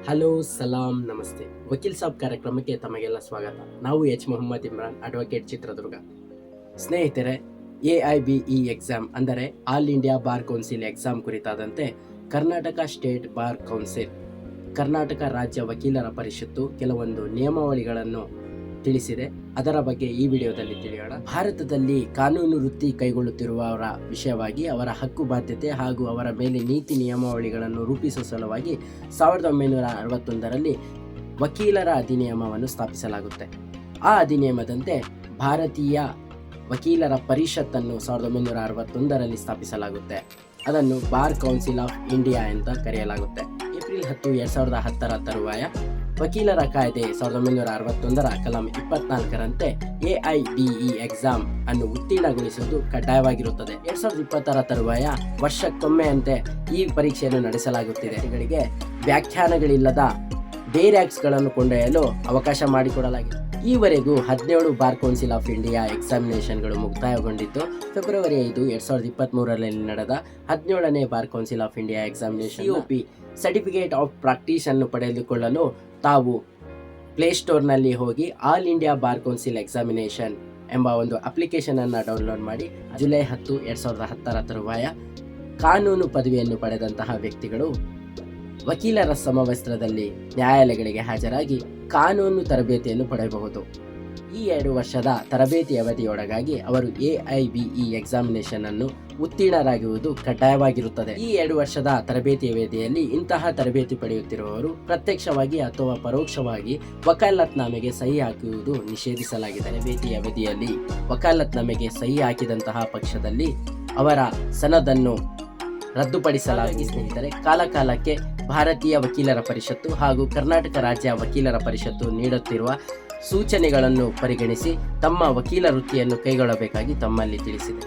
Hello ಸಲಾಂ ನಮಸ್ತೆ. ವಕೀಲ್ ಸಾಬ್ ಕಾರ್ಯಕ್ರಮಕ್ಕೆ ತಮಗೆಲ್ಲ ಸ್ವಾಗತ. ನಾವು ಮೊಹಮ್ಮದ್ ಇಮ್ರಾನ್, ಅಡ್ವೊಕೇಟ್, ಚಿತ್ರದುರ್ಗ. ಸ್ನೇಹಿತರೆ, AIBE ಎಕ್ಸಾಮ್ ಅಂದರೆ all India bar council exam ಕುರಿತಾದಂತೆ Karnataka state bar council, Karnataka ರಾಜ್ಯ ವಕೀಲರ ಪರಿಷತ್ತು ಕೆಲವೊಂದು ನಿಯಮಾವಳಿಗಳನ್ನು ತಿಳಿಸಿದೆ. ಅದರ ಬಗ್ಗೆ ಈ ವಿಡಿಯೋದಲ್ಲಿ ತಿಳಿಯೋಣ. ಭಾರತದಲ್ಲಿ ಕಾನೂನು ವೃತ್ತಿ ಕೈಗೊಳ್ಳುತ್ತಿರುವವರ ವಿಷಯವಾಗಿ ಅವರ ಹಕ್ಕು ಬಾಧ್ಯತೆ ಹಾಗೂ ಅವರ ಮೇಲೆ ನೀತಿ ನಿಯಮಾವಳಿಗಳನ್ನು ರೂಪಿಸುವ ಸಲುವಾಗಿ 1961ರಲ್ಲಿ ವಕೀಲರ ಅಧಿನಿಯಮವನ್ನು ಸ್ಥಾಪಿಸಲಾಗುತ್ತೆ. ಆ ಅಧಿನಿಯಮದಂತೆ ಭಾರತೀಯ ವಕೀಲರ ಪರಿಷತ್ತನ್ನು 1961ರಲ್ಲಿ ಸ್ಥಾಪಿಸಲಾಗುತ್ತೆ. ಅದನ್ನು ಬಾರ್ ಕೌನ್ಸಿಲ್ ಆಫ್ ಇಂಡಿಯಾ ಅಂತ ಕರೆಯಲಾಗುತ್ತೆ. ಏಪ್ರಿಲ್ 10, 2010ರ ತರುವಾಯ ವಕೀಲರ ಕಾಯ್ದೆ 1961ರ ಕಲಂ 24ರಂತೆ AIBE ಎಕ್ಸಾಮ್ ಅನ್ನು ಉತ್ತೀರ್ಣಗೊಳಿಸುವುದು ಕಡ್ಡಾಯವಾಗಿರುತ್ತದೆ. 2020ರ ತರುವಾಯ ವರ್ಷಕ್ಕೊಮ್ಮೆ ಅಂತೆ ಈ ಪರೀಕ್ಷೆಯನ್ನು ನಡೆಸಲಾಗುತ್ತಿದೆ. ಗಳಿಗೆ ವ್ಯಾಖ್ಯಾನಗಳಿಲ್ಲದ ಬೇರೆ ಆಕ್ಟ್ಸ್ಗಳನ್ನು ಕೊಂಡೊಯ್ಯಲು ಅವಕಾಶ ಮಾಡಿಕೊಡಲಾಗಿದೆ. ಈವರೆಗೂ 17 ಬಾರ್ ಕೌನ್ಸಿಲ್ ಆಫ್ ಇಂಡಿಯಾ ಎಕ್ಸಾಮಿನೇಷನ್ಗಳು ಮುಕ್ತಾಯಗೊಂಡಿದ್ದು, ಫೆಬ್ರವರಿ 5, 2023ರಲ್ಲಿ ನಡೆದ 17ನೇ bar council of India examination COP certificate of practice ಅನ್ನು ಪಡೆದುಕೊಳ್ಳಲು ತಾವು ಪ್ಲೇಸ್ಟೋರ್ನಲ್ಲಿ ಹೋಗಿ all India bar council examination ಎಂಬ ಒಂದು ಅಪ್ಲಿಕೇಶನ್ ಅನ್ನು ಡೌನ್ಲೋಡ್ ಮಾಡಿ ಜುಲೈ 10, 2010ರ ತರುವಾಯ ಕಾನೂನು ಪದವಿಯನ್ನು ಪಡೆದಂತಹ ವ್ಯಕ್ತಿಗಳು ವಕೀಲರ ಸಮವಸ್ತ್ರದಲ್ಲಿ ನ್ಯಾಯಾಲಯಗಳಿಗೆ ಹಾಜರಾಗಿ ಕಾನೂನು ತರಬೇತಿಯನ್ನು ಪಡೆಯಬಹುದು. ಈ 2 ವರ್ಷದ ತರಬೇತಿ ಅವಧಿಯೊಳಗಾಗಿ ಅವರು AIBE ಎಕ್ಸಾಮಿನೇಷನ್ ಅನ್ನು ಉತ್ತೀರ್ಣರಾಗುವುದು ಕಡ್ಡಾಯವಾಗಿರುತ್ತದೆ. ಈ 2 ವರ್ಷದ ತರಬೇತಿ ಅವಧಿಯಲ್ಲಿ ಇಂತಹ ತರಬೇತಿ ಪಡೆಯುತ್ತಿರುವವರು ಪ್ರತ್ಯಕ್ಷವಾಗಿ ಅಥವಾ ಪರೋಕ್ಷವಾಗಿ ವಕಾಲತ್ನಾಮೆಗೆ ಸಹಿ ಹಾಕುವುದು ನಿಷೇಧಿಸಲಾಗಿದೆ. ತರಬೇತಿ ಅವಧಿಯಲ್ಲಿ ವಕಾಲತ್ನಾಮೆಗೆ ಸಹಿ ಹಾಕಿದಂತಹ ಪಕ್ಷದಲ್ಲಿ ಅವರ ಸನದನ್ನು ರದ್ದುಪಡಿಸಲಾಗಿ. ಸ್ನೇಹಿತರೆ, ಕಾಲಕಾಲಕ್ಕೆ ಭಾರತೀಯ ವಕೀಲರ ಪರಿಷತ್ತು ಹಾಗೂ ಕರ್ನಾಟಕ ರಾಜ್ಯ ವಕೀಲರ ಪರಿಷತ್ತು ನೀಡುತ್ತಿರುವ ಸೂಚನೆಗಳನ್ನು ಪರಿಗಣಿಸಿ ತಮ್ಮ ವಕೀಲ ವೃತ್ತಿಯನ್ನು ಕೈಗೊಳ್ಳಬೇಕಾಗಿ ತಮ್ಮಲ್ಲಿ ತಿಳಿಸಿದೆ.